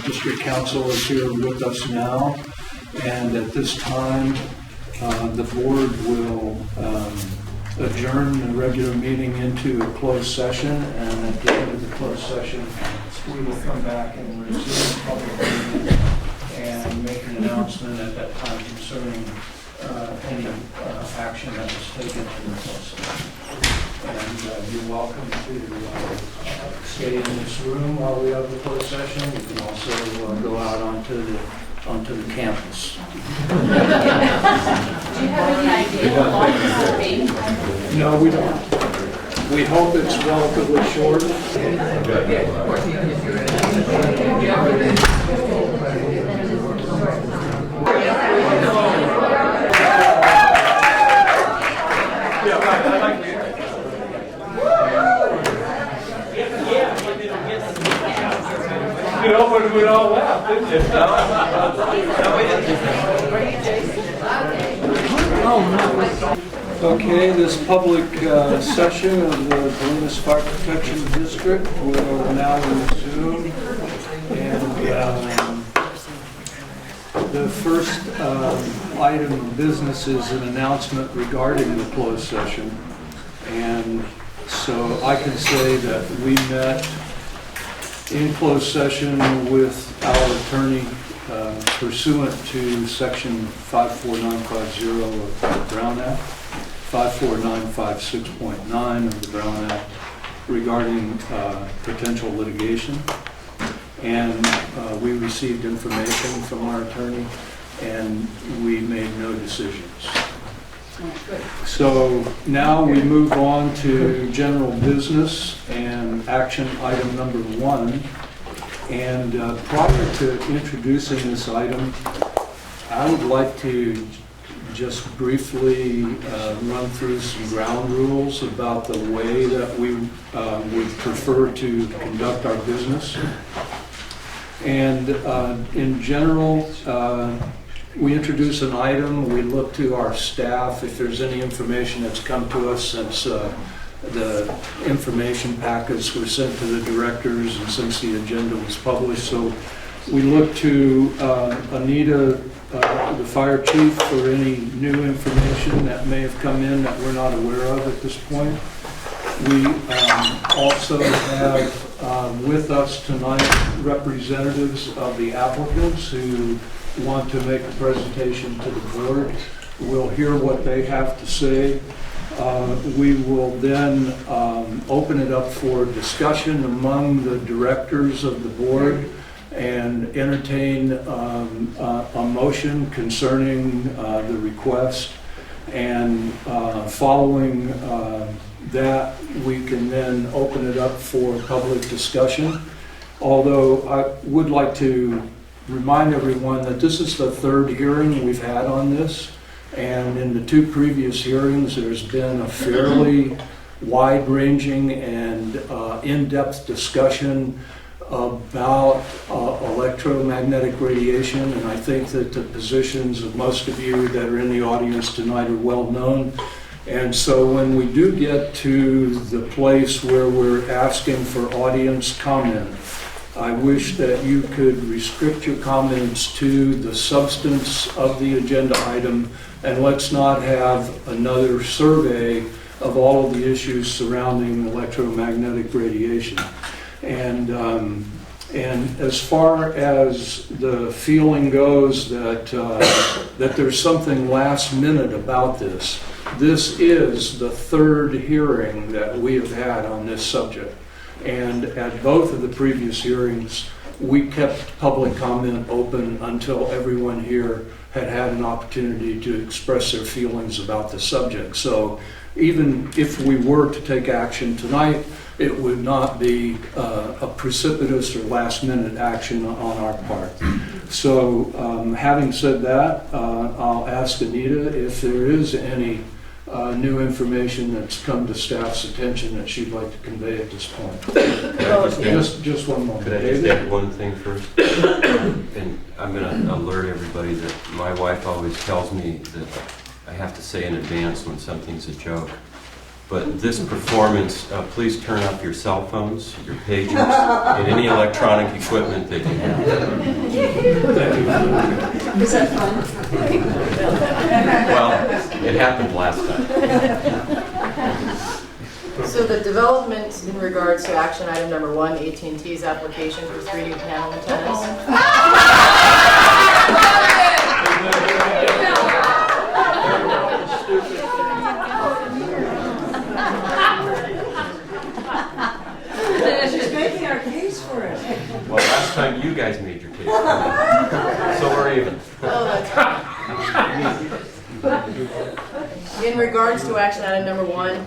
District Council is here with us now, and at this time, the board will adjourn the regular meeting into a closed session, and at the end of the closed session, we will come back and resume public meeting and make an announcement at that time concerning any action that was taken in the closed session. And you're welcome to stay in this room while we have the closed session. You can also go out onto the campus. Do you have any idea how long this will be? No, we don't. We hope it's relatively short. You know, when we all laughed, didn't you? Okay, this public session of the Bolinas Fire Protection District will now resume. And the first item of business is an announcement regarding the closed session. And so I can say that we met in closed session with our attorney pursuant to section 54950 of the Brown Act, 54956.9 of the Brown Act regarding potential litigation. And we received information from our attorney and we made no decisions. So now we move on to general business and action item number 1. And prior to introducing this item, I would like to just briefly run through some ground rules about the way that we would prefer to conduct our business. And in general, we introduce an item, we look to our staff if there's any information that's come to us since the information packets were sent to the directors and since the agenda was published. So we look to Anita, the fire chief, for any new information that may have come in that we're not aware of at this point. We also have with us tonight representatives of the applicants who want to make a presentation to the board. We'll hear what they have to say. We will then open it up for discussion among the directors of the board and entertain a motion concerning the request. And following that, we can then open it up for public discussion. Although I would like to remind everyone that this is the third hearing we've had on this, and in the 2 previous hearings there's been a fairly wide-ranging and in-depth discussion about electromagnetic radiation, and I think that the positions of most of you that are in the audience tonight are well known. And so when we do get to the place where we're asking for audience comment, I wish that you could restrict your comments to the substance of the agenda item, and let's not have another survey of all of the issues surrounding electromagnetic radiation. And as far as the feeling goes that that there's something last minute about this, this is the third hearing that we have had on this subject. And at both of the previous hearings, we kept public comment open until everyone here had had an opportunity to express their feelings about the subject. So even if we were to take action tonight, it would not be a precipitous or last-minute action on our part. So having said that, I'll ask Anita if there is any new information that's come to staff's attention that she'd like to convey at this point. Just one moment. Could I just add one thing first? And I'm going to alert everybody that my wife always tells me that I have to say in advance when something's a joke. But this performance, please turn off your cell phones, your pagers, and any electronic equipment that you have. Is that fun? Well, it happened last time. So the development in regards to action item number 1, AT&T's application for 3 new panel antennas. She's making our case for it. Well, last time you guys made your case. So we're even. Oh, that's right. In regards to action item number 1,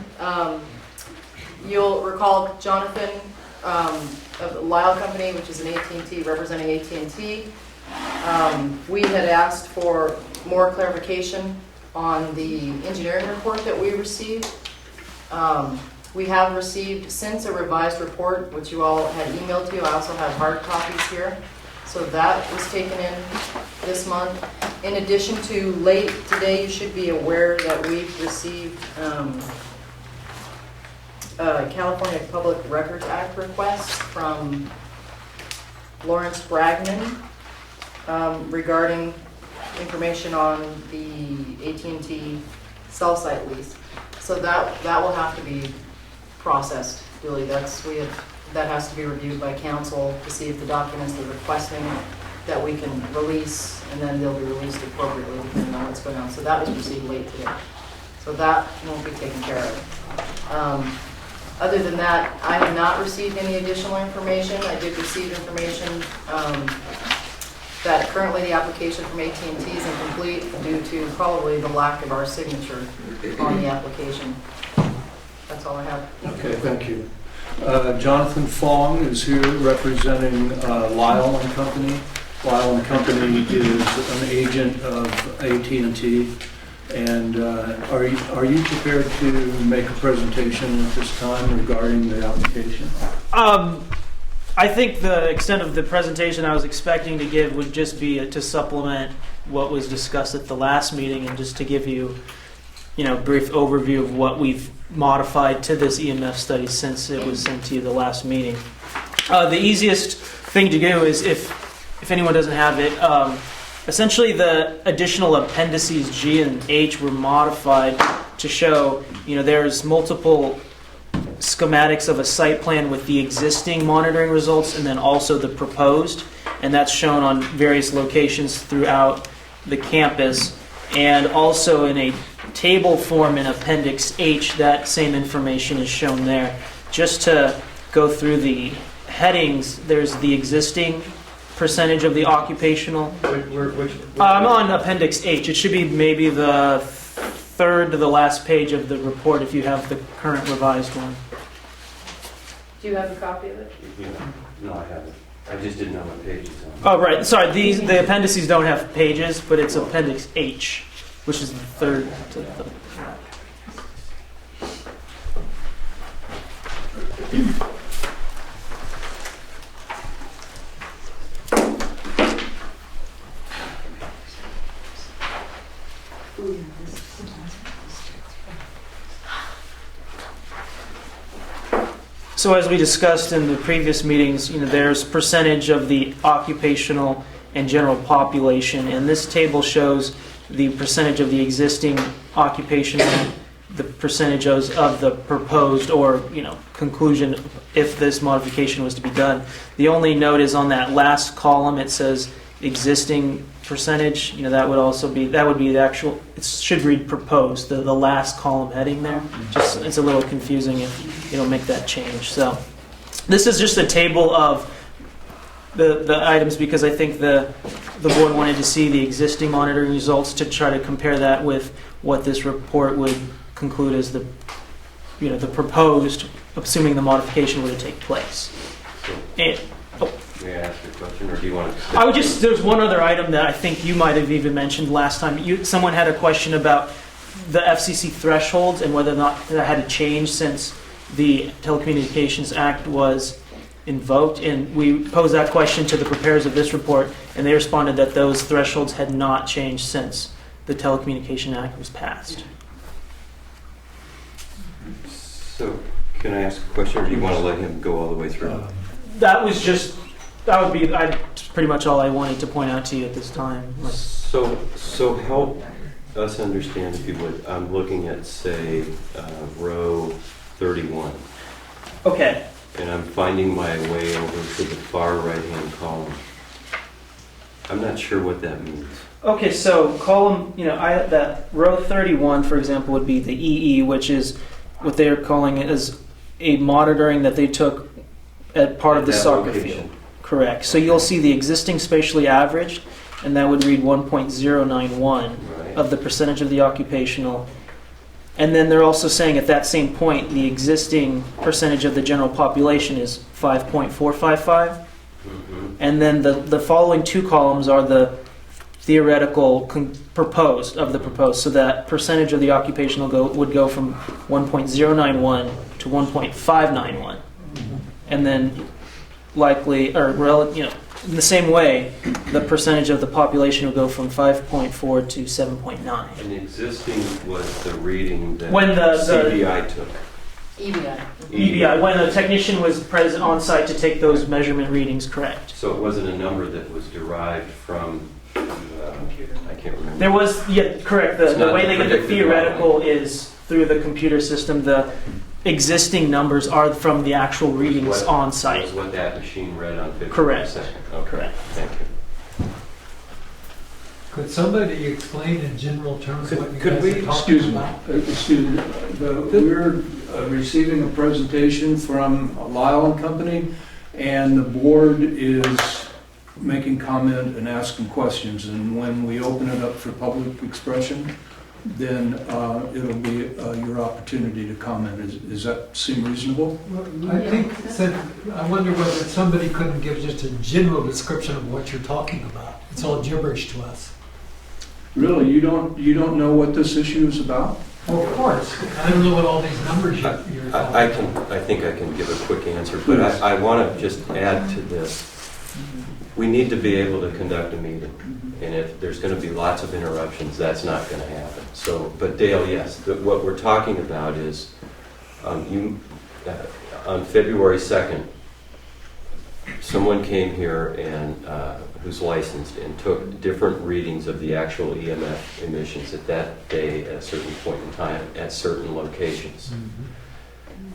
you'll recall Johnathan of the Lyle company, which is an AT&T representing AT&T. We had asked for more clarification on the engineering report that we received. We have received since a revised report, which you all had emailed to you. I also have hard copies here. So that was taken in this month. In addition to late today, you should be aware that we've received California Public Records Act request from Lawrence Bragman regarding information on the AT&T cell site lease. So that will have to be processed, Julie. That has to be reviewed by council to see if the documents they're requesting that we can release, and then they'll be released appropriately depending on what's going on. So that was received late today. So that won't be taken care of. Other than that, I have not received any additional information. I did receive information that currently the application from AT&T is incomplete due to probably the lack of our signature on the application. That's all I have. Okay, thank you. Johnathan Fong is here representing Lyle and Company. Lyle and Company is an agent of AT&T. And are you prepared to make a presentation at this time regarding the application? I think the extent of the presentation I was expecting to give would just be to supplement what was discussed at the last meeting, and just to give you, a brief overview of what we've modified to this EMF study since it was sent to you the last meeting. The easiest thing to do is, if anyone doesn't have it, essentially the additional appendices G and H were modified to show, there's multiple schematics of a site plan with the existing monitoring results and then also the proposed, and that's shown on various locations throughout the campus. And also in a table form in Appendix H, that same information is shown there. Just to go through the headings, there's the existing percentage of the occupational. I'm on Appendix H. It should be maybe the third to the last page of the report if you have the current revised one. Do you have a copy of it? No, I haven't. I just didn't know what page it's on. Oh, right. Sorry, the appendices don't have pages, but it's Appendix H, which is the third to the So as we discussed in the previous meetings, there's percentage of the occupational and general population, and this table shows the percentage of the existing occupational, the percentages of the proposed or conclusion if this modification was to be done. The only note is on that last column it says existing percentage. That would be the actual. It should read proposed. The last column heading there. Just it's a little confusing if you don't make that change. So this is just a table of the items because I think the board wanted to see the existing monitoring results to try to compare that with what this report would conclude as the proposed, assuming the modification were to take place. And, May I ask a question, or do you want to? There's one other item that I think you might have even mentioned last time. Someone had a question about the FCC thresholds and whether or not that had to change since the Telecommunications Act was invoked. And we posed that question to the preparers of this report, and they responded that those thresholds had not changed since the Telecommunications Act was passed. Can I ask a question, or do you want to let him go all the way through? That would be pretty much all I wanted to point out to you at this time. So help us understand, if you would. I'm looking at, say, row 31. Okay. And I'm finding my way over to the far right-hand column. I'm not sure what that means. Okay, so column, that row 31, for example, would be the EE, which is what they're calling it as a monitoring that they took at part of the soccer field. Correct. So you'll see the existing spatially averaged, and that would read 1.091 of the percentage of the occupational. And then they're also saying at that same point, the existing percentage of the general population is 5.455. And then the following two columns are the theoretical proposed. So that percentage of the occupational would go from 1.091 to 1.591. And then likely, in the same way, the percentage of the population would go from 5.4 to 7.9. And existing was the reading that When the CBI took. EBI, when a technician was present on site to take those measurement readings, correct. So it wasn't a number that was derived from, I can't remember. There was, correct. The way they get the theoretical is through the computer system. The existing numbers are from the actual readings on site. Was what that machine read on 50%. Correct. Okay. Correct. Thank you. Could somebody explain in general terms what you Could guys we, are talking about? We're receiving a presentation from Lyle and Company, and the board is making comment and asking questions. And when we open it up for public expression, then it'll be your opportunity to comment. Does that seem reasonable? I wonder whether somebody couldn't give just a general description of what you're talking about. It's all gibberish to us. Really, you don't know what this issue is about? Well, of course. I don't know what all these numbers you're talking about. I think I can give a quick answer, but I want to just add to this. We need to be able to conduct a meeting, and if there's going to be lots of interruptions, that's not going to happen. So, but Dale, yes, what we're talking about is on February 2nd, someone came here and who's licensed and took different readings of the actual EMF emissions at that day at a certain point in time at certain locations.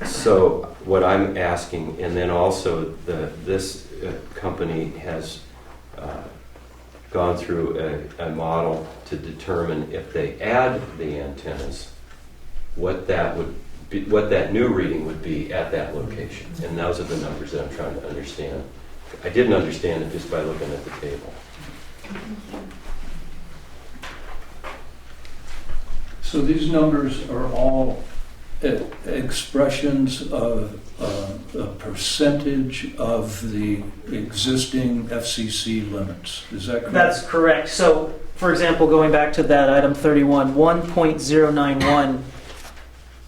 So what I'm asking, and then also this company has gone through a model to determine if they add the antennas, what that new reading would be at that location. And those are the numbers that I'm trying to understand. I didn't understand it just by looking at the table. So these numbers are all expressions of a percentage of the existing FCC limits. Is that correct? That's correct. So, for example, going back to that item 31, 1.091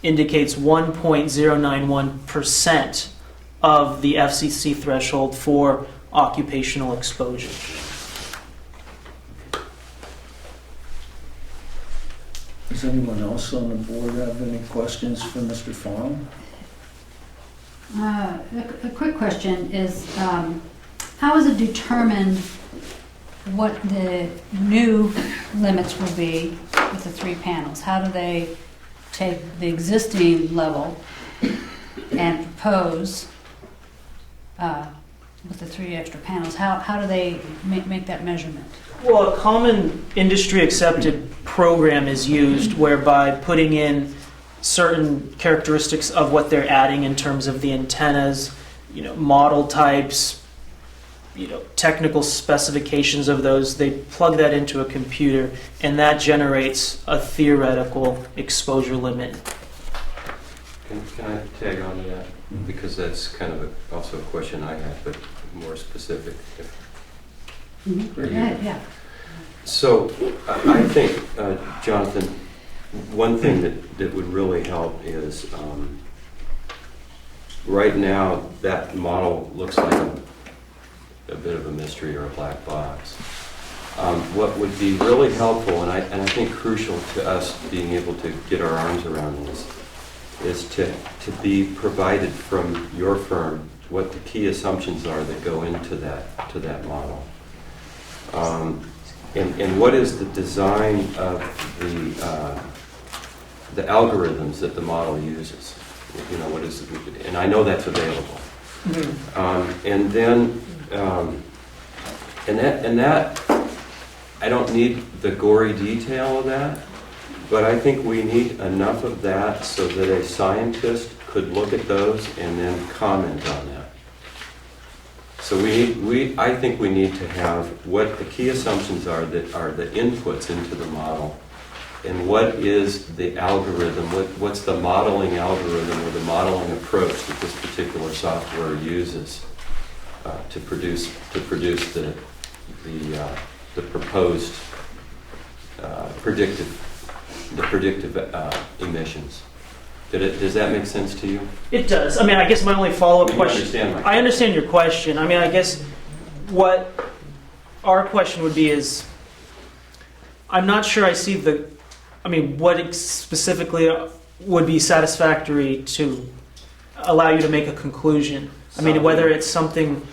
indicates 1.091% of the FCC threshold for occupational exposure. Does anyone else on the board have any questions for Mr. Fong? A quick question is, how is it determined what the new limits will be with the 3 panels? How do they take the existing level and propose with the 3 extra panels? How do they make that measurement? Well, a common industry accepted program is used whereby putting in certain characteristics of what they're adding in terms of the antennas, model types, technical specifications of those. They plug that into a computer, and that generates a theoretical exposure limit. Can I tag on to that? Because that's kind of also a question I had, but more specific. Yeah. So I think, Johnathan, one thing that would really help is right now that model looks like a bit of a mystery or a black box. What would be really helpful, and I think crucial to us being able to get our arms around this, is to be provided from your firm what the key assumptions are that go into that model. And what is the design of the algorithms that the model uses? You know, what is, and I know that's available. And then, and that, I don't need the gory detail of that, but I think we need enough of that so that a scientist could look at those and then comment on that. So I think we need to have what the key assumptions are that are the inputs into the model, and what is the algorithm, what's the modeling algorithm or the modeling approach that this particular software uses to produce the proposed predictive emissions. Does that make sense to you? It does. I mean, I guess my only follow-up question... Understand my I understand your question. I mean, I guess what our question would be is, I'm not sure I see what specifically would be satisfactory to allow you to make a conclusion. I mean, whether it's something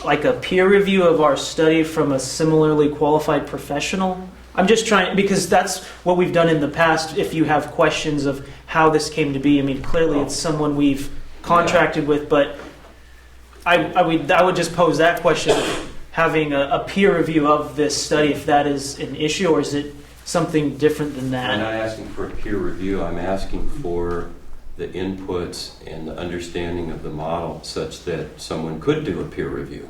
like a peer review of our study from a similarly qualified professional. I'm just trying, because that's what we've done in the past. If you have questions of how this came to be, I mean, clearly it's someone we've contracted with, but I would just pose that question of having a peer review of this study, if that is an issue, or is it something different than that? I'm not asking for a peer review. I'm asking for the inputs and the understanding of the model such that someone could do a peer review.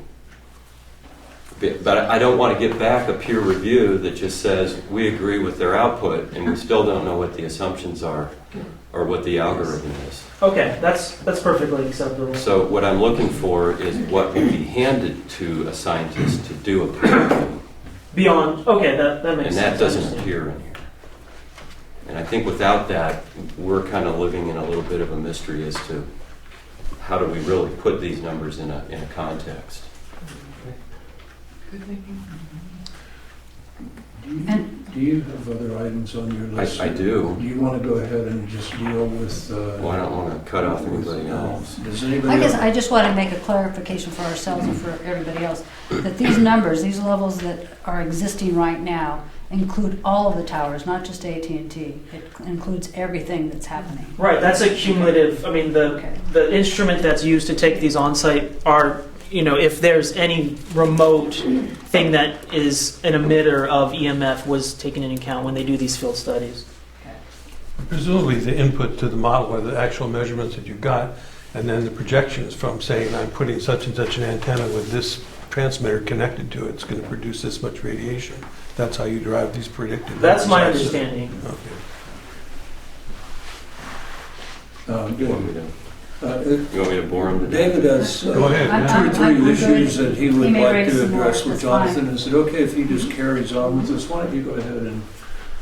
But I don't want to get back a peer review that just says we agree with their output and we still don't know what the assumptions are or what the algorithm is. Okay, that's perfectly acceptable. So what I'm looking for is what would be handed to a scientist to do a peer review. Beyond, okay, that makes sense. And that doesn't appear in here. And I think without that, we're kind of living in a little bit of a mystery as to how do we really put these numbers in a context. Do you have other items on your list? I do. Do you want to go ahead and just deal with... Well, I don't want to cut off anybody else. Does anybody I guess else? I just want to make a clarification for ourselves and for everybody else, that these numbers, these levels that are existing right now, include all of the towers, not just AT&T. It includes everything that's happening. Right, that's a cumulative, I mean, the instrument that's used to take these on-site are, you know, if there's any remote thing that is an emitter of EMF was taken into account when they do these field studies. Presumably the input to the model are the actual measurements that you got, and then the projections from saying I'm putting such and such an antenna with this transmitter connected to it, it's going to produce this much radiation. That's how you derive these predicted That's my numbers. understanding. You want me to bore him to death? David has Go ahead. two or three issues that he would may like raise to some more, address with that's fine. Johnathan. Is it okay if he just carries on with this? Why don't you go ahead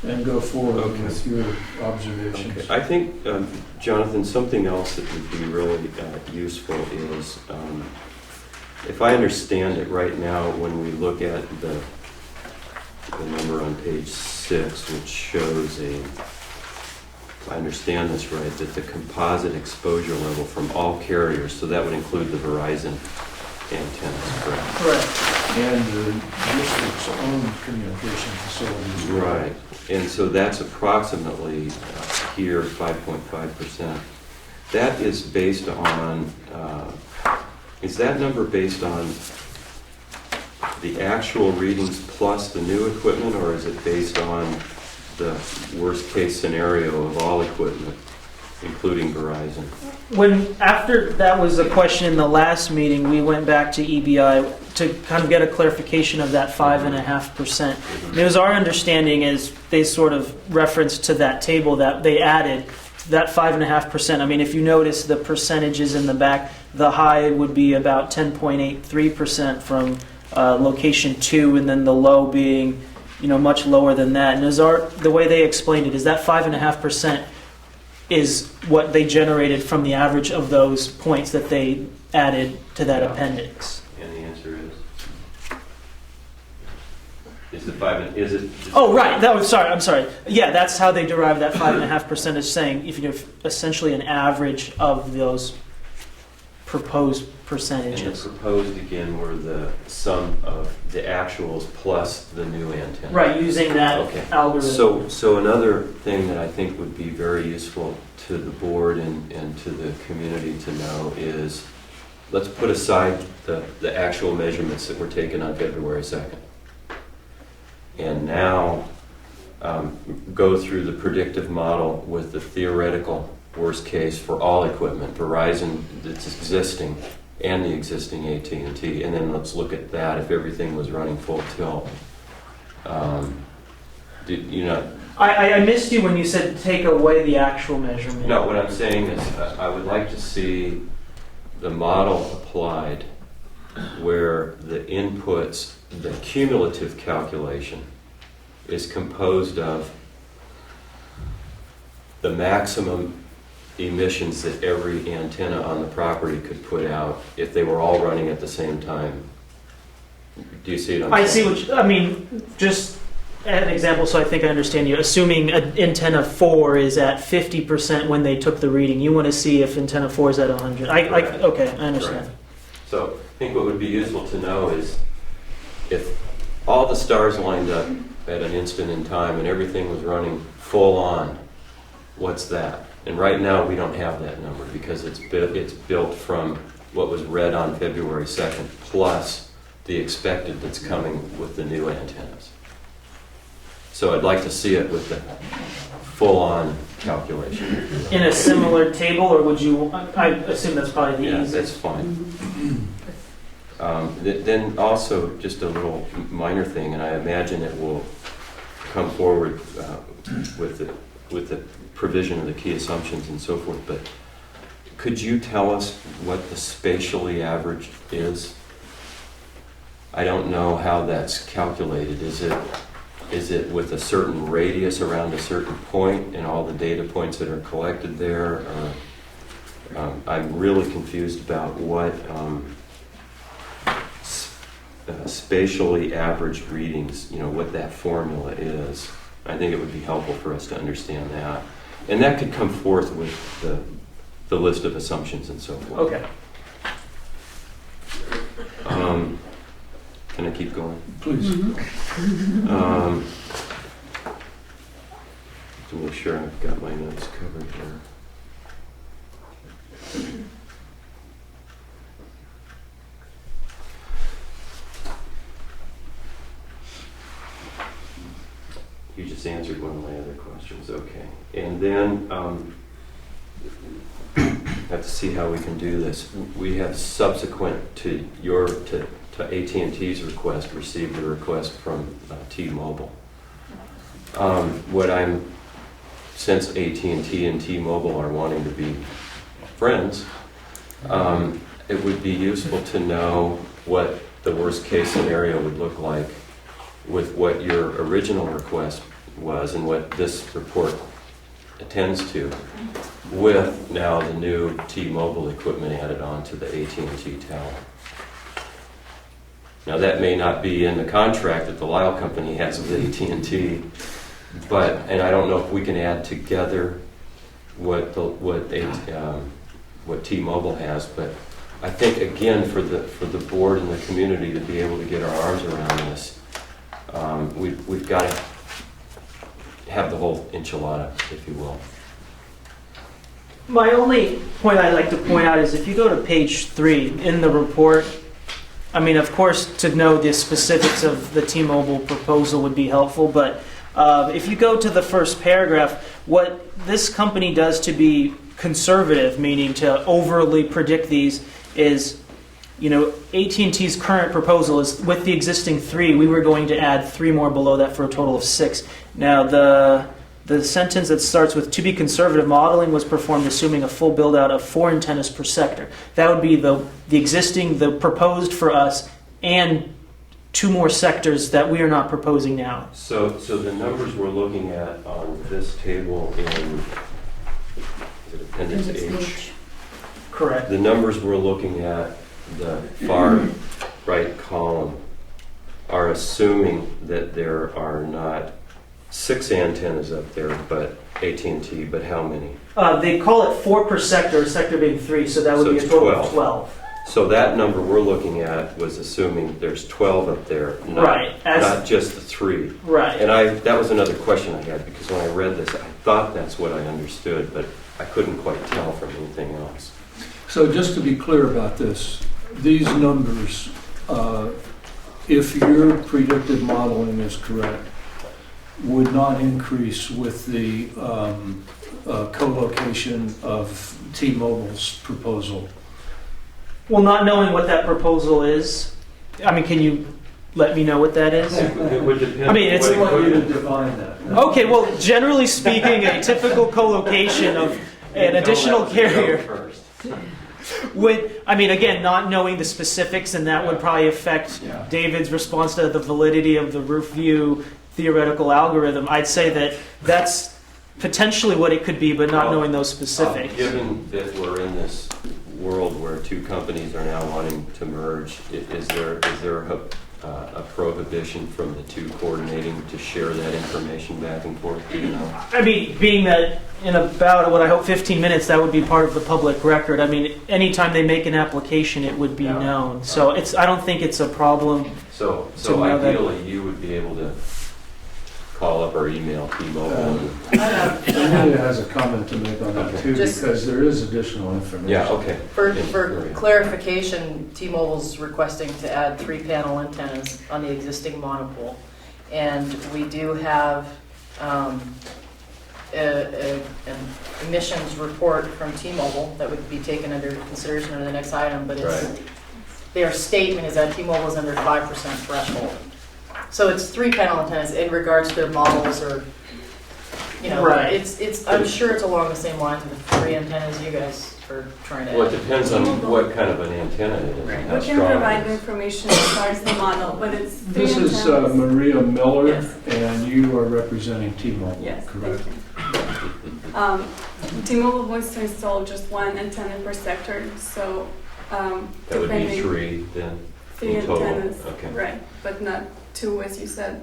and go forward with your observations? Okay. I think, Johnathan, something else that would be really useful is, if I understand it right now, when we look at the number on page 6, which shows if I understand this right, that the composite exposure level from all carriers, so that would include the Verizon antennas, correct? Correct. And the district's own communication facilities. Right. And so that's approximately here 5.5%. That is based on, is that number based on the actual readings plus the new equipment, or is it based on the worst case scenario of all equipment, including Verizon? After that was a question in the last meeting, we went back to EBI to kind of get a clarification of that 5.5%. And it was our understanding, as they sort of referenced to that table that they added, that 5.5%. I mean, if you notice the percentages in the back, the high would be about 10.83% from location 2, and then the low being, you know, much lower than that. And the way they explained it is that 5.5% is what they generated from the average of those points that they added to that appendix. And the answer is? Is the 5, is it? Oh, right. I'm sorry. Yeah, that's how they derive that 5.5%, is saying if you have essentially an average of those proposed And the percentages. proposed, again, were the sum of the actuals plus the new antenna. Right, using that Okay. algorithm. So another thing that I think would be very useful to the board and to the community to know is, let's put aside the actual measurements that were taken on February 2nd. And now go through the predictive model with the theoretical worst case for all equipment, Verizon that's existing and the existing AT&T, and then let's look at that if everything was running full tilt. I missed you when you said take away the actual measurement. No, what I'm saying is I would like to see the model applied where the inputs, the cumulative calculation, is composed of the maximum emissions that every antenna on the property could put out if they were all running at the same time. Do you see what I'm saying? I mean, just an example so I think I understand you. Assuming antenna 4 is at 50% when they took the reading, you want to see if antenna 4 is at 100. Okay, I understand. Right. So I think what would be useful to know is if all the stars lined up at an instant in time and everything was running full on, what's that? And right now we don't have that number because it's built from what was read on February 2nd plus the expected that's coming with the new antennas. So I'd like to see it with the full-on calculation. In a similar table, or would you? I assume that's probably the Yeah, easiest. that's fine. Then also just a little minor thing, and I imagine it will come forward with the provision of the key assumptions and so forth, but could you tell us what the spatially averaged is? I don't know how that's calculated. Is it with a certain radius around a certain point and all the data points that are collected there? Or, I'm really confused about what spatially averaged readings, what that formula is. I think it would be helpful for us to understand that. And that could come forth with the list of assumptions and so forth. Okay. Can I keep going? Please. To make sure I've got my notes covered here. You just answered one of my other questions. Okay. And then have to see how we can do this. We have subsequent to AT&T's request received a request from T-Mobile. Since AT&T and T-Mobile are wanting to be friends, it would be useful to know what the worst case scenario would look like with what your original request was and what this report attends to, with now the new T-Mobile equipment added on to the AT&T tower. Now that may not be in the contract that the Lyle company has with AT&T, and I don't know if we can add together what T-Mobile has, but I think again for the board and the community to be able to get our arms around this, we've got to have the whole enchilada, if you will. My only point I'd like to point out is if you go to page 3 in the report, I mean, of course, to know the specifics of the T-Mobile proposal would be helpful, but if you go to the first paragraph, what this company does to be conservative, meaning to overly predict these, is, AT&T's current proposal is with the existing 3, we were going to add 3 more below that for a total of 6. Now, the sentence that starts with, to be conservative, modeling was performed assuming a full build-out of 4 antennas per sector. That would be the proposed for us, and 2 more sectors that we are not proposing now. So the numbers we're looking at on this table in is it Appendix H? Correct. The numbers we're looking at, the far right column, are assuming that there are not 6 antennas up there, but AT&T, but how many? They call it 4 per sector, a sector being 3, so that would So be a it's total 12. of 12. So that number we're looking at was assuming there's 12 up there, not, Right. not just the 3. Right. And that was another question I had, because when I read this, I thought that's what I understood, but I couldn't quite tell from anything else. So just to be clear about this, these numbers, if your predictive modeling is correct, would not increase with the co-location of T-Mobile's proposal. Well, not knowing what that proposal is, I mean, can you let me know what that is? It would depend. I mean, it's- I want you to define that. Okay, well, generally speaking, a typical co-location of an additional carrier First. would, I mean, again, not knowing the specifics, and that would probably affect Yeah. David's response to the validity of the roof view theoretical algorithm. I'd say that that's potentially what it could be, but not Well, knowing those specifics. Given that we're in this world where 2 companies are now wanting to merge, is there a prohibition from the 2 coordinating to share that information back and forth? Do you know? I mean, being that in about, what I hope, 15 minutes, that would be part of the public record. I mean, anytime they make an application, it would be Yeah. known. So I don't think it's a problem. So To know that- ideally, you would be able to call up or email T-Mobile. and- Anita has a comment to make on that Okay. too, Just- because there is additional information. Yeah, okay. For Yeah. clarification, T-Mobile's requesting to add 3 panel antennas on the existing monopole. And we do have an emissions report from T-Mobile that would be taken under consideration under the next item, but Right. their statement is that T-Mobile is under 5% threshold. So it's 3 panel antennas in regards to their models, or, you know, Right. I'm sure it's along the same lines with the 3 antennas you guys are trying to Well, it add. depends on what kind of an antenna it is. and how We can strong it provide the is. information as far as the model, but it's 3 This is antennas. Maria Miller, Yes. and you are representing T-Mobile, Yes, correct? thank you. T-Mobile wants to install just 1 antenna per sector, so That would be depending- 3 then? 3 in total. antennas, Okay. right, but not 2 as you said.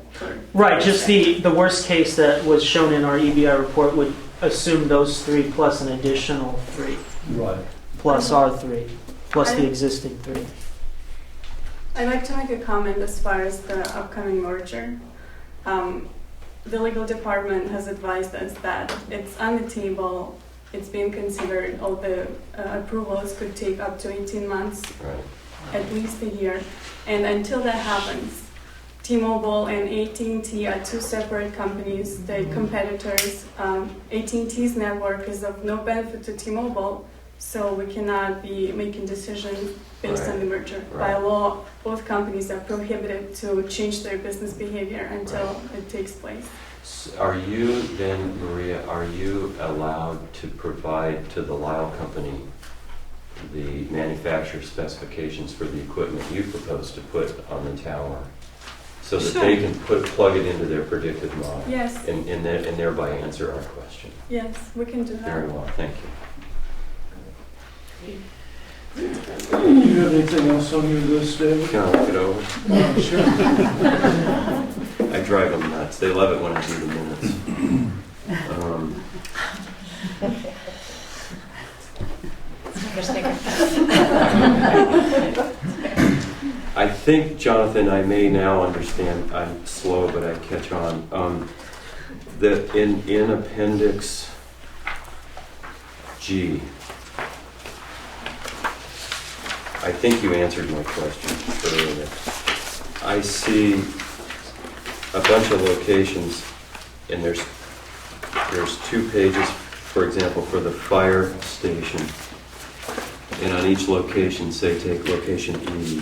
Right, just the worst case that was shown in our EBI report would assume those 3 plus an additional 3, Right. plus our 3, plus the I- existing 3. I'd like to make a comment as far as the upcoming merger. The legal department has advised us that it's on the table, it's being considered, all the approvals could take up to 18 months, Right. at least a year. And until that happens, T-Mobile and AT&T are 2 separate companies, they're competitors. AT&T's network is of no benefit to T-Mobile, so we cannot be making decisions based on the merger. By Right. law, both companies are prohibited to change their business behavior until it takes place. Are you then, Maria, are you allowed to provide to the Lyle company the manufacturer specifications for the equipment you propose to put on the tower? So that they can plug it into their predictive model? Yes, And thereby answer our question. yes, we can do that. Very well, thank you. Do you have anything else on your list, David? Can I look it over? Sure. I drive them nuts. They love it when I do the minutes. I think, Johnathan, I may now understand. I'm slow, but I catch on. That in Appendix G, I think you answered my question earlier. I see a bunch of locations, and there's 2 pages, for example, for the fire station. And on each location, say, take location E.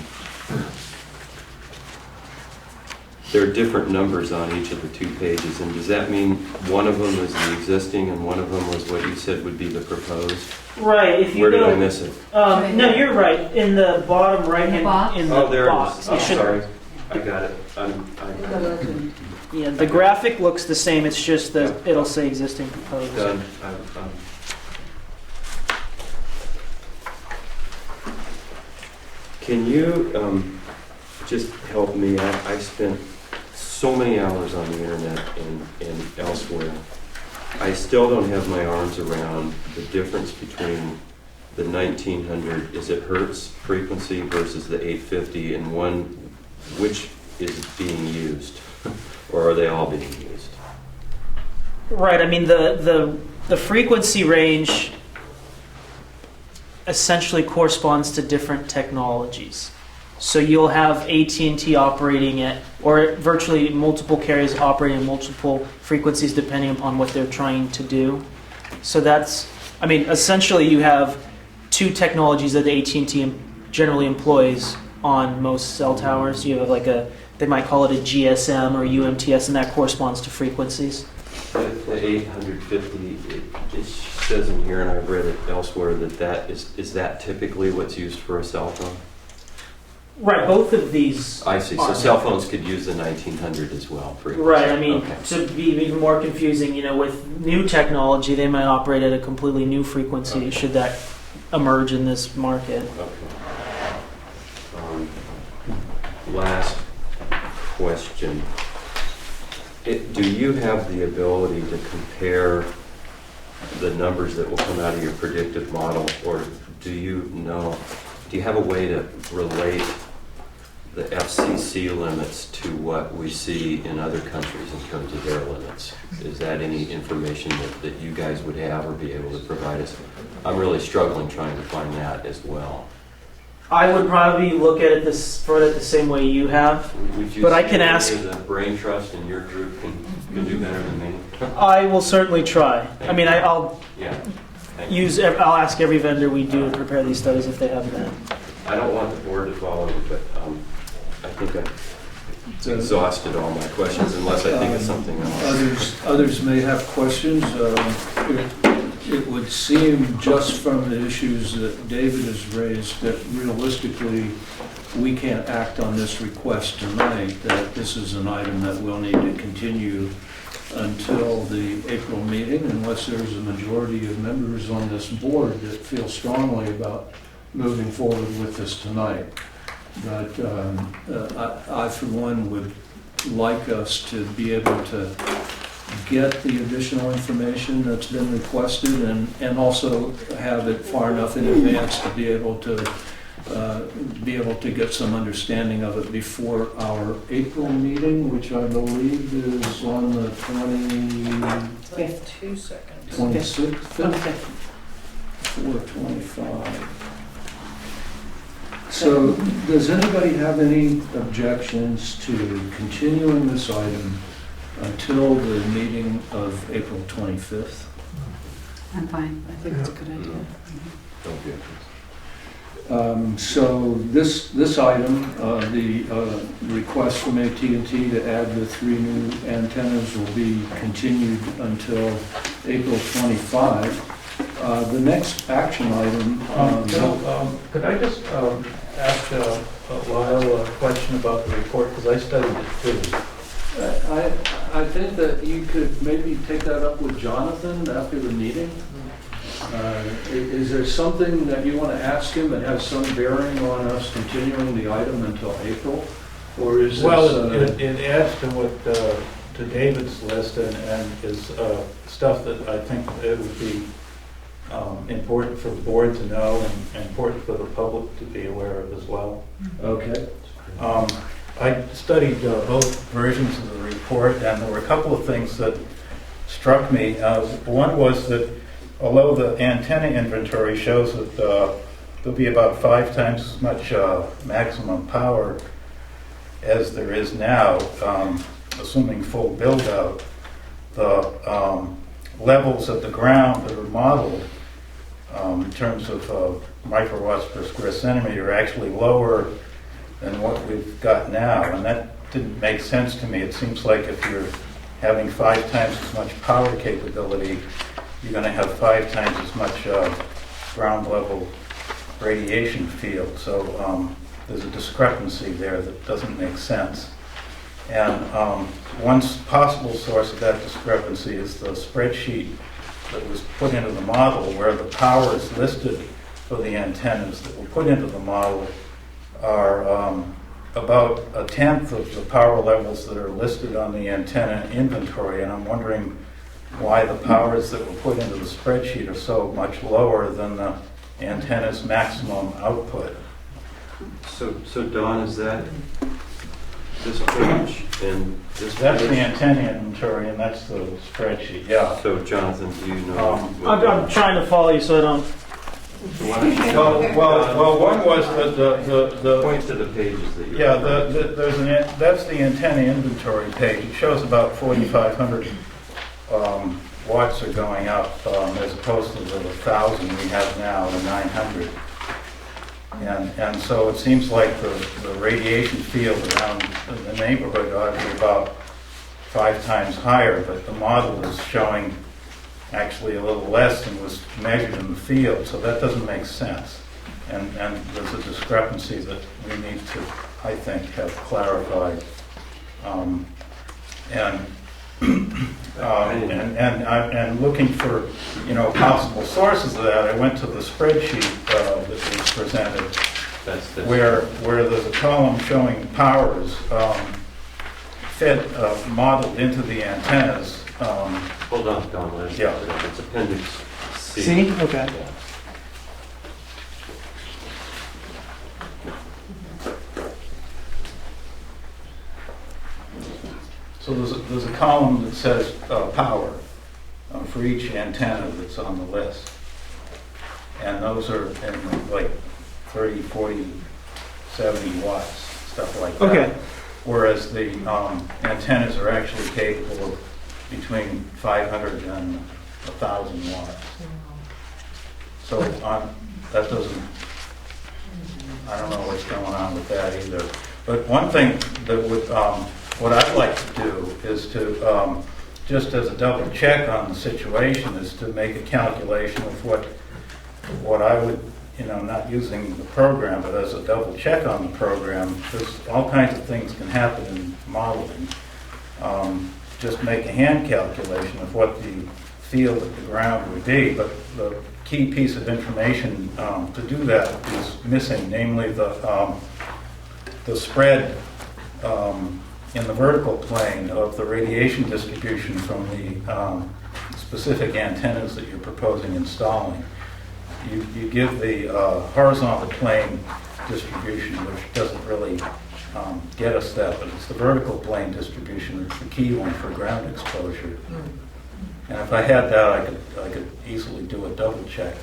There are different numbers on each of the 2 pages, and does that mean one of them is the existing and one of them was what you said would be the proposed? Right, if you Where did I go, miss it? no, you're right, in the bottom right hand, box? in the Oh, there it box. is. It I'm should- sorry. I got it. Yeah, the graphic looks the same, it's just that it'll say existing proposed. Done. Can you just help me. I spent so many hours on the internet and elsewhere. I still don't have my arms around the difference between the 1900, is it hertz frequency versus the 850, and which is being used, or are they all being used? Right. I mean, the frequency range essentially corresponds to different technologies. So you'll have AT&T operating at, or virtually multiple carriers operating at multiple frequencies depending upon what they're trying to do. So that's, I mean, essentially you have two technologies that AT&T generally employs on most cell towers. You have like they might call it a GSM or UMTS, and that corresponds to frequencies. The 850, it says in here, and I've read it elsewhere, that is that typically what's used for a cell phone? Right, both of these. I see. So cell phones could use the 1900 as well. Right. I mean, okay. To be even more confusing, with new technology, they might operate at a completely new frequency. Okay. Should that emerge in this market? Okay. Last question. Do you have the ability to compare the numbers that will come out of your predictive model, or do you have a way to relate the FCC limits to what we see in other countries in terms of their limits? Is that any information that you guys would have or be able to provide us? I'm really struggling trying to find that as well. I would probably look at it the same way you have, but I can ask. The brain trust in your group can do better than me. I will certainly try. I mean, I'll ask every vendor we do to prepare these studies if they have that. I don't want the board to follow, but I think I've exhausted all my questions, unless I think of something else. Others may have questions. It would seem just from the issues that David has raised that realistically we can't act on this request tonight, that this is an item that we'll need to continue until the April meeting, unless there's a majority of members on this board that feel strongly about moving forward with this tonight. But I, for one, would like us to be able to get the additional information that's been requested and also have it far enough in advance to be able to get some understanding of it before our April meeting, which I believe is on the 26th. 25th? 4/25. So does anybody have any objections to continuing this item until the meeting of April 25th? I'm fine. I think that's a good idea. So this item, the request from AT&T to add the 3 new antennas will be continued until April 25. The next action item. Could I just ask Lyle a question about the report, because I studied it too. I think that you could maybe take that up with Johnathan after the meeting. Is there something that you want to ask him that has some bearing on us continuing the item until April? Or is it adds to what to David's list and is stuff that I think it would be important for the board to know and important for the public to be aware of as well. Okay. I studied both versions of the report, and there were a couple of things that struck me. One was that although the antenna inventory shows that there'll be about 5 times as much maximum power as there is now, assuming full build-out, the levels at the ground that are modeled in terms of microwatts per square centimeter are actually lower than what we've got now, and that didn't make sense to me. It seems like if you're having 5 times as much power capability, you're going to have 5 times as much ground level radiation field. So there's a discrepancy there that doesn't make sense. And one possible source of that discrepancy is the spreadsheet that was put into the model, where the power is listed for the antennas that were put into the model are about a tenth of the power levels that are listed on the antenna inventory, and I'm wondering why the powers that were put into the spreadsheet are so much lower than the antenna's maximum output. So Don, is that this page and this That's the page? antenna inventory, and that's the spreadsheet, yeah. So Johnathan, do you know? I'm trying to follow you so I don't. Why don't you Well, one was the point to the pages that you're yeah, referring to. that's the antenna inventory page. It shows about 4,500 watts are going up as opposed to the 1,000 we have now, the 900. And so it seems like the radiation field around the neighborhood ought to be about 5 times higher, but the model is showing actually a little less than was measured in the field, so that doesn't make sense. And there's a discrepancy that we need to, I think, have clarified. And looking for, possible sources of that, I went to the spreadsheet that was presented, where there's a column showing powers modeled into the antennas. Hold on, Don. Yeah. It's Appendix C. See? Okay. Yeah. So there's a column that says power for each antenna that's on the list. And those are in like 30, 40, 70 watts, stuff like that. Okay. Whereas the antennas are actually capable of between 500 and 1,000 watts. So that doesn't, I don't know what's going on with that either. But one thing that would, what I'd like to do is to, just as a double check on the situation, is to make a calculation of what I would, not using the program, but as a double check on the program, because all kinds of things can happen in modeling. Just make a hand calculation of what the field at the ground would be, but the key piece of information to do that is missing, namely the spread in the vertical plane of the radiation distribution from the specific antennas that you're proposing installing. You give the horizontal plane distribution, which doesn't really get us that, but it's the vertical plane distribution that's the key one for ground exposure. And if I had that, I could easily do a double check.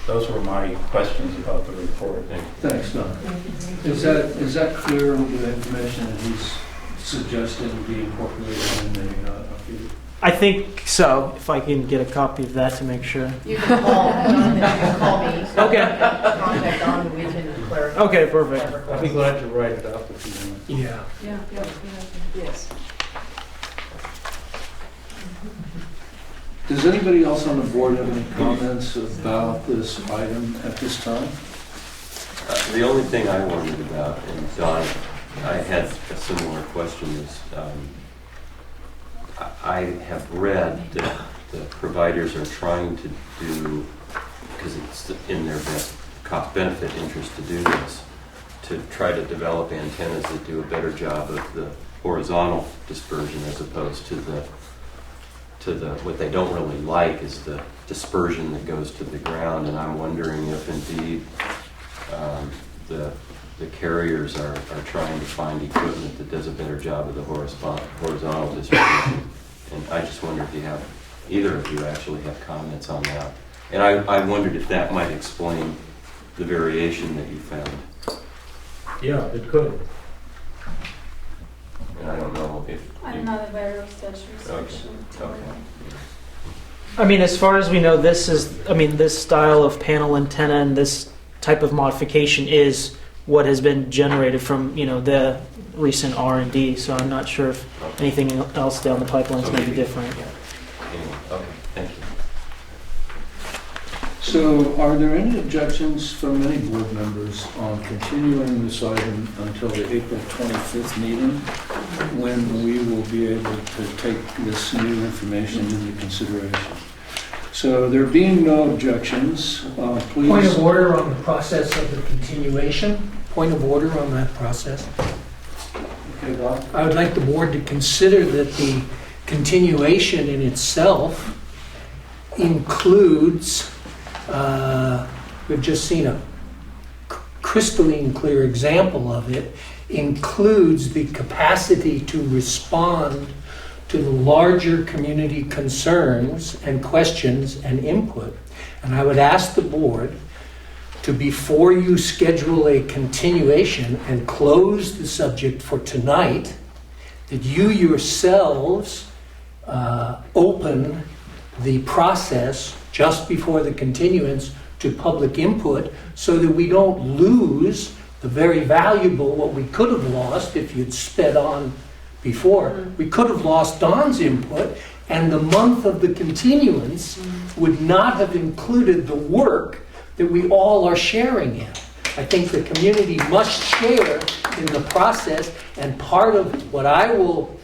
Those were my questions about the report. Thanks, Don. Is that clear with the information that he's suggesting be incorporated in the update? I think so, if I can get a copy of that to make sure. You can call, Johnathan, you can call me. Okay. Contact Don, and we can clarify. Okay, perfect. I'd be glad to write it up if you want. Yeah. Yes. Does anybody else on the board have any comments about this item at this time? The only thing I wondered about, and Don, I had a similar question, is I have read that the providers are trying to do, because it's in their best cost-benefit interest to do this, to try to develop antennas that do a better job of the horizontal dispersion as opposed to the what they don't really like is the dispersion that goes to the ground. And I'm wondering if indeed the carriers are trying to find equipment that does a better job of the horizontal distribution. And I just wonder if either of you actually have comments on that. And I wondered if that might explain the variation that you found. Yeah, it could. And I don't know if I'm not aware of such restriction. Okay. I mean, as far as we know, this style of panel antenna and this type of modification is what has been generated from, the recent R&D. So I'm not sure if anything else down the pipelines may be different. Anyway, okay, thank you. So are there any objections from any board members on continuing this item until the April 25th meeting, when we will be able to take this new information into consideration? So there being no objections, please. Point of order on the process of the continuation. Point of order on that process. Okay, Bob? I would like the board to consider that the continuation in itself includes, we've just seen a crystalline clear example of it, includes the capacity to respond to the larger community concerns and questions and input. And I would ask the board to, before you schedule a continuation and close the subject for tonight, that you yourselves open the process just before the continuance to public input, so that we don't lose the very valuable, what we could have lost if you'd sped on before. We could have lost Don's input, and the month of the continuance would not have included the work that we all are sharing in. I think the community must share in the process, and part of what I will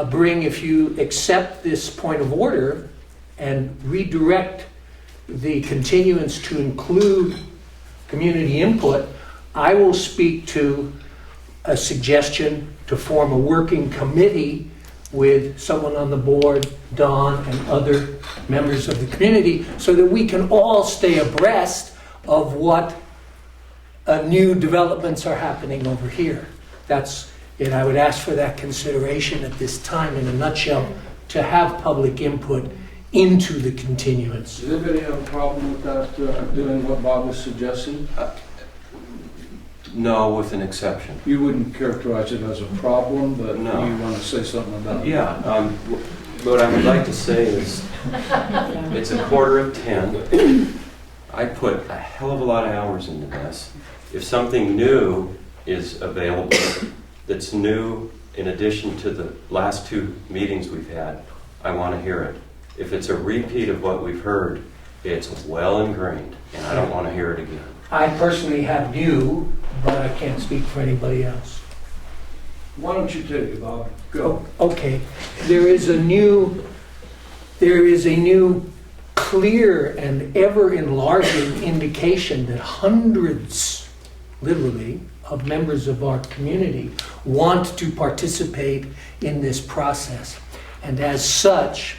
bring, if you accept this point of order and redirect the continuance to include community input, I will speak to a suggestion to form a working committee with someone on the board, Don, and other members of the community, so that we can all stay abreast of what new developments are happening over here. That's it. I would ask for that consideration at this time, in a nutshell, to have public input into the continuance. Does anybody have a problem with that, doing what Bob was suggesting? No, with an exception. You wouldn't characterize it as a problem, but No. you want to say something about it? Yeah, what I would like to say is, it's 9:45. I put a hell of a lot of hours into this. If something new is available, that's new in addition to the last 2 meetings we've had, I want to hear it. If it's a repeat of what we've heard, it's well ingrained, and I don't want to hear it again. I personally have new, but I can't speak for anybody else. Why don't you take it, Bob? Go. Okay, there is a new clear and ever enlarging indication that hundreds, literally, of members of our community want to participate in this process. And as such,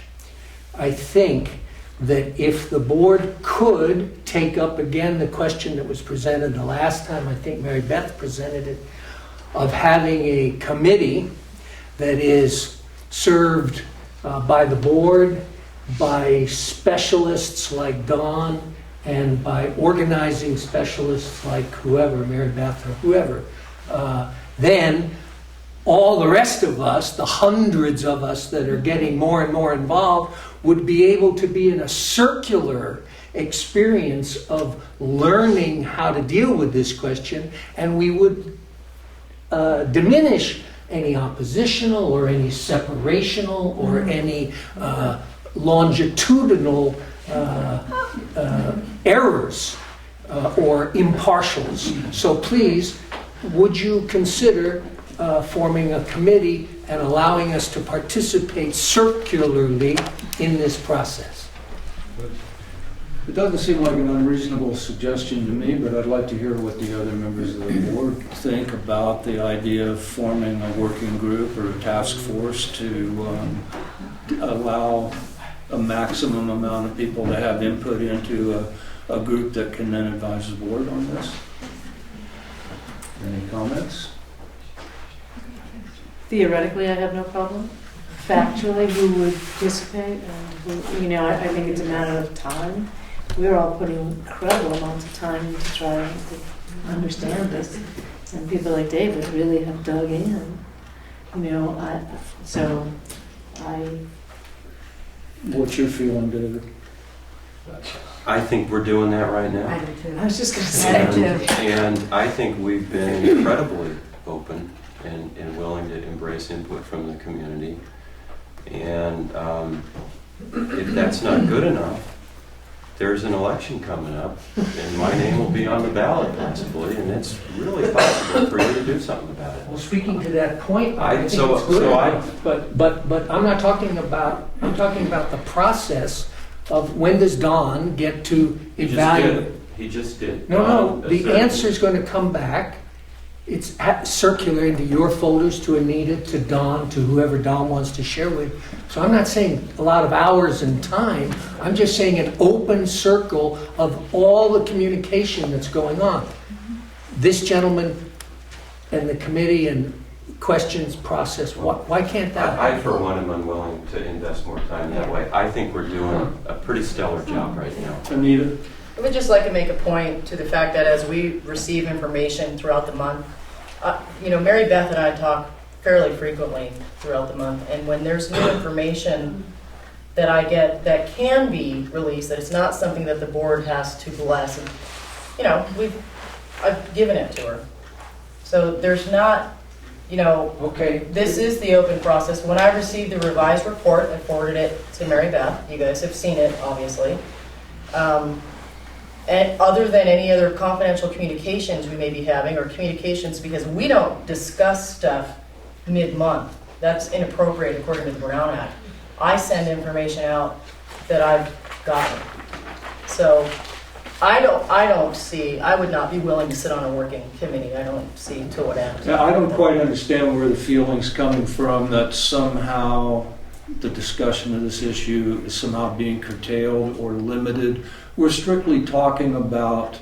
I think that if the board could take up again the question that was presented the last time, I think Mary Beth presented it, of having a committee that is served by the board, by specialists like Don, and by organizing specialists like whoever, Mary Beth or whoever, then all the rest of us, the hundreds of us that are getting more and more involved, would be able to be in a circular experience of learning how to deal with this question, and we would diminish any oppositional or any separational or any longitudinal errors or impartials. So please, would you consider forming a committee and allowing us to participate circularly in this process? It doesn't seem like an unreasonable suggestion to me, but I'd like to hear what the other members of the board think about the idea of forming a working group or a task force to allow a maximum amount of people to have input into a group that can then advise the board on this. Any comments? Theoretically, I have no problem. Factually, who would participate? And who, I think it's a matter of time. We're all putting incredible amounts of time to try to understand this. And people like David really have dug in. What's your feeling, David? I think we're doing that right now. I do too. I was just going to say. And I think we've been incredibly open and willing to embrace input from the community. And if that's not good enough, there's an election coming up, and my name will be on the ballot possibly, and it's really possible for you to do something about it. Well, speaking to that point, I think so- it's good so I- enough, but I'm not talking about. I'm talking about the process of when does Don get to evaluate? He just did. No, the answer's going to come back. It's circular into your folders, to Anita, to Don, to whoever Don wants to share with. So I'm not saying a lot of hours and time. I'm just saying an open circle of all the communication that's going on. This gentleman and the committee and questions process, why can't that I, for one, am unwilling to invest more time that way. I think we're doing a pretty stellar job right now. Anita? I would just like to make a point to the fact that as we receive information throughout the month, Mary Beth and I talk fairly frequently throughout the month, and when there's new information that I get that can be released, that it's not something that the board has to bless, and, I've given it to her. So there's not, Okay. this is the open process. When I received the revised report, I forwarded it to Mary Beth. You guys have seen it, obviously. And other than any other confidential communications we may be having, or communications, because we don't discuss stuff mid-month. That's inappropriate according to the Brown Act. I send information out that I've gotten. So I would not be willing to sit on a working committee. I don't see to what end. Yeah, I don't quite understand where the feeling's coming from that somehow the discussion of this issue is somehow being curtailed or limited. We're strictly talking about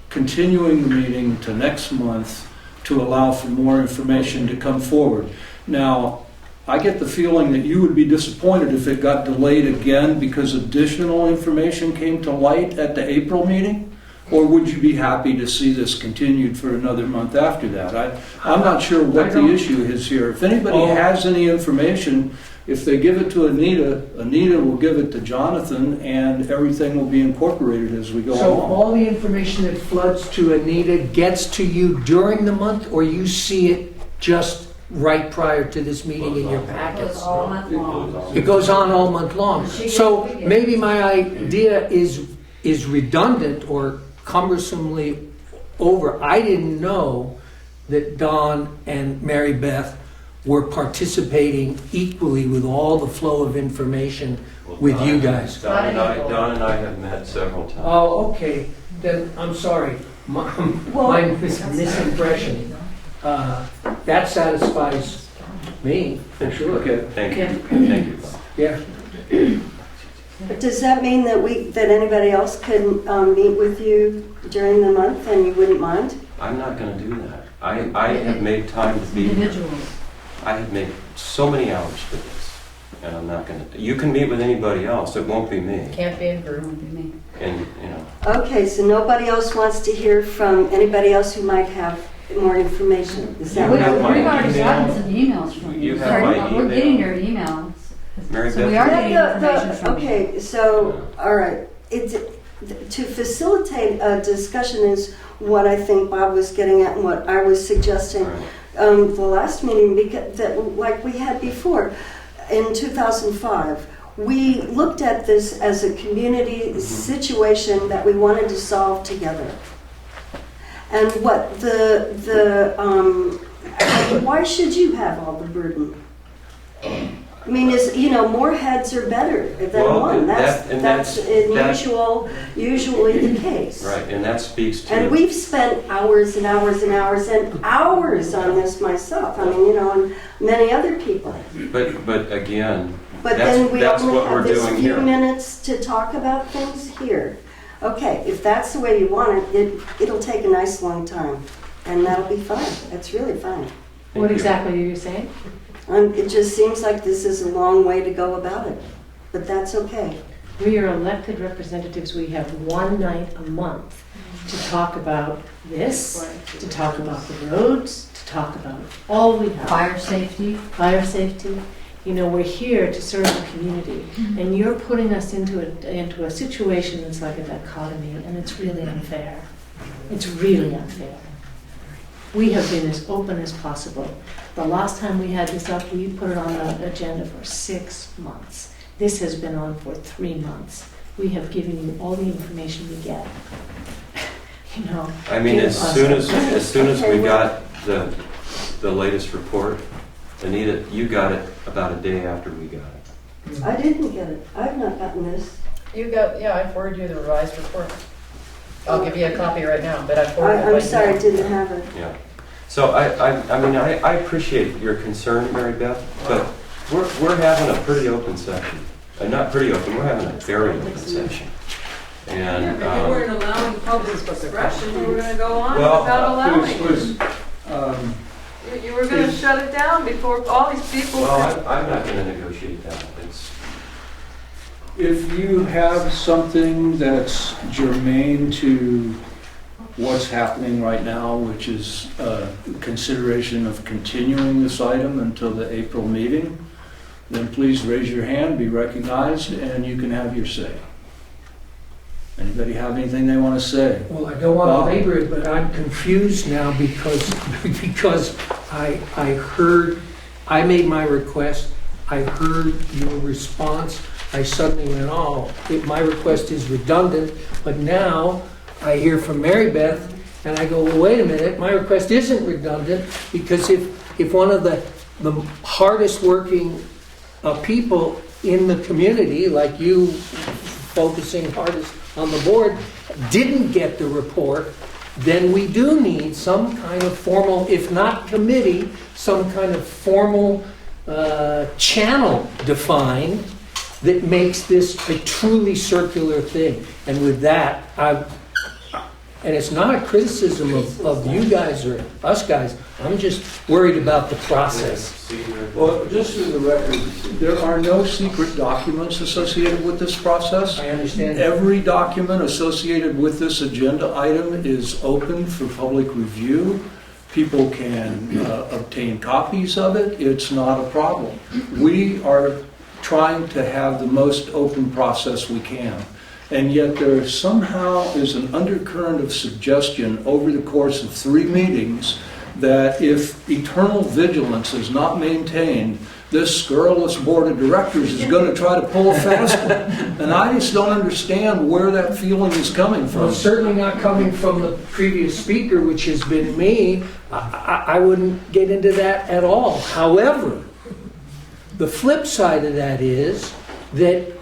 continuing the meeting to next month to allow for more information to come forward. Now, I get the feeling that you would be disappointed if it got delayed again because additional information came to light at the April meeting? Or would you be happy to see this continued for another month after that? I'm not sure what the issue is here. If anybody has any information, if they give it to Anita, Anita will give it to Johnathan, and everything will be incorporated as we go So along. all the information that floods to Anita gets to you during the month, or you see it just right prior to this meeting in your packets? all month long. It goes on all month long. So maybe my idea is redundant or cumbersomely over. I didn't know that Don and Mary Beth were participating equally with all the flow of information with you guys. Don and I have met several times. Oh, okay. Then I'm sorry. My misimpression. That satisfies me, for sure. Okay. Thank you. Yeah. But does that mean that anybody else can meet with you during the month and you wouldn't mind? I'm not going to do that. I have made time to be here. Individuals. I have made so many hours for this, and I'm not going to. You can meet with anybody else. It won't be me. Can't be in group. Won't be me. And Okay, so nobody else wants to hear from anybody else who might have more information. Is that You what have you're my We've already email. gotten some emails from You you. have my We're email. getting your emails. Mary So we Beth- are getting information from you. Okay, so, all right. To facilitate a discussion is what I think Bob was getting at and what I was suggesting. The last meeting, because like we had before, in 2005, we looked at this as a community situation that we wanted to solve together. And what why should you have all the burden? I mean, more heads are better than Well, one. that's Usually the case. Right, and that speaks to. And we've spent hours and hours and hours and hours on this myself. I mean, and many other people. But again, But that's, then we that's only what we're have this doing few here. minutes to talk about things here. Okay, if that's the way you want it, it'll take a nice long time. And that'll be fine. That's really fine. What exactly are you saying? It just seems like this is a long way to go about it. But that's okay. We are elected representatives. We have one night a month to talk about this, to talk about the roads, to talk about all we have. Fire safety. Fire safety. We're here to serve the community. And you're putting us into a situation that's like a dichotomy, and it's really unfair. It's really unfair. We have been as open as possible. The last time we had this up, we put it on the agenda for 6 months. This has been on for 3 months. We have given you all the information we get. I mean, give as us soon a- as we got the latest report, Anita, you got it about a day after we got it. I didn't get it. I've not gotten this. You got, yeah, I forwarded you the revised report. I'll give you a copy right now, but I forwarded it. I'm sorry, I didn't have it. Yeah. So I mean, I appreciate your concern, Mary Beth, but we're having a pretty open session. Not pretty open, we're having a very open session. And Yeah, but you weren't allowing public expression, you were gonna go on Well, without allowing. You were gonna shut it down before all these people. well, I'm not going to negotiate that. It's If you have something that's germane to what's happening right now, which is consideration of continuing this item until the April meeting, then please raise your hand, be recognized, and you can have your say. Anybody have anything they want to say? Well, I don't want to labor it, but I'm confused now because I heard, I made my request, I heard your response, I suddenly went, oh, my request is redundant, but now I hear from Mary Beth, and I go, well, wait a minute, my request isn't redundant, because if one of the hardest working people in the community, like you focusing hardest on the board, didn't get the report, then we do need some kind of formal, if not committee, some kind of formal channel defined that makes this a truly circular thing. And with that, and it's not a criticism of you guys or us guys, I'm just worried about the process. Well, just for the record, there are no secret documents associated with this process. I understand. Every document associated with this agenda item is open for public review. People can obtain copies of it. It's not a problem. We are trying to have the most open process we can. And yet there somehow is an undercurrent of suggestion over the course of 3 meetings that if eternal vigilance is not maintained, this scurrilous board of directors is going to try to pull a fast one. And I just don't understand where that feeling is coming from. Well, certainly not coming from the previous speaker, which has been me. I wouldn't get into that at all. However, the flip side of that is that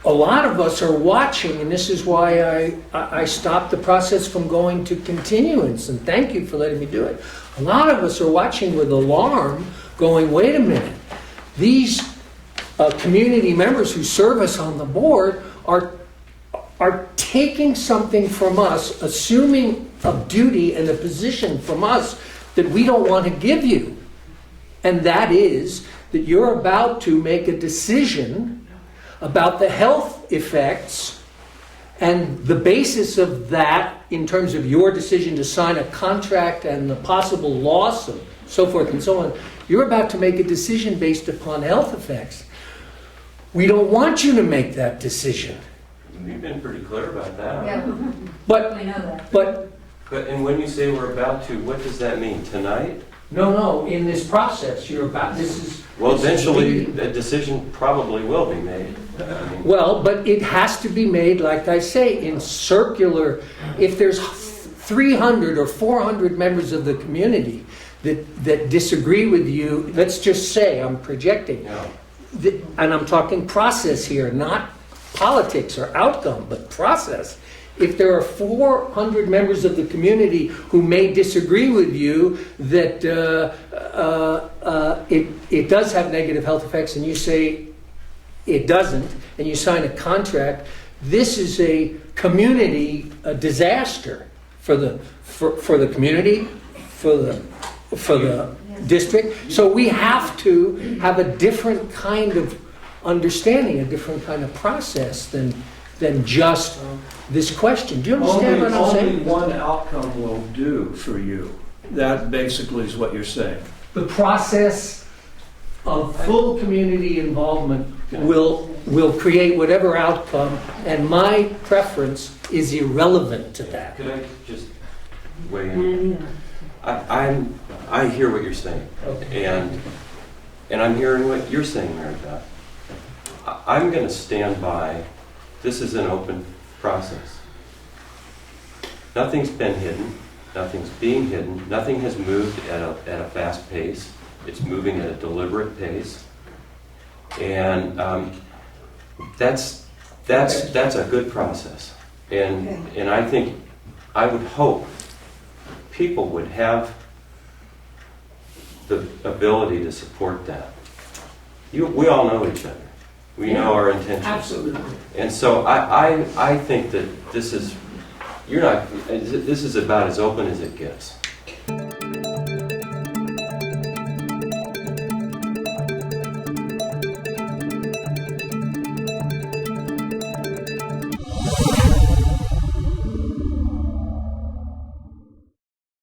a lot of us are watching, and this is why I stopped the process from going to continuance, and thank you for letting me do it. A lot of us are watching with alarm, going, wait a minute, these community members who serve us on the board are taking something from us, assuming a duty and a position from us that we don't want to give you. And that is that you're about to make a decision about the health effects, and the basis of that in terms of your decision to sign a contract and the possible loss and so forth and so on, you're about to make a decision based upon health effects. We don't want you to make that decision. We've been pretty clear about that. Yeah, But, we know that. but And when you say we're about to, what does that mean? Tonight? no, in this process, you're about, this is... Well, this is eventually, the- a decision probably will be made. Well, but it has to be made, like I say, in circular. If there's 300 or 400 members of the community that disagree with you, let's just say, I'm projecting, Yeah. and I'm talking process here, not politics or outcome, but process. If there are 400 members of the community who may disagree with you that it does have negative health effects, and you say it doesn't, and you sign a contract, this is a community disaster for the community, for the district. So we have to have a different kind of understanding, a different kind of process than just this question. Do you understand what I'm saying? Only one outcome will do for you. That basically is what you're saying. The process of full community involvement will create whatever outcome, and my preference is irrelevant to that. Could I just weigh in? I hear what you're saying, Okay. and I'm hearing what you're saying, Mary Beth. I'm going to stand by. This is an open process. Nothing's been hidden. Nothing's being hidden. Nothing has moved at a fast pace. It's moving at a deliberate pace. And that's That's a good process. And I think, I would hope people would have the ability to support that. We all know each other. We know our intentions. Absolutely. And so I think that this is about as open as it gets.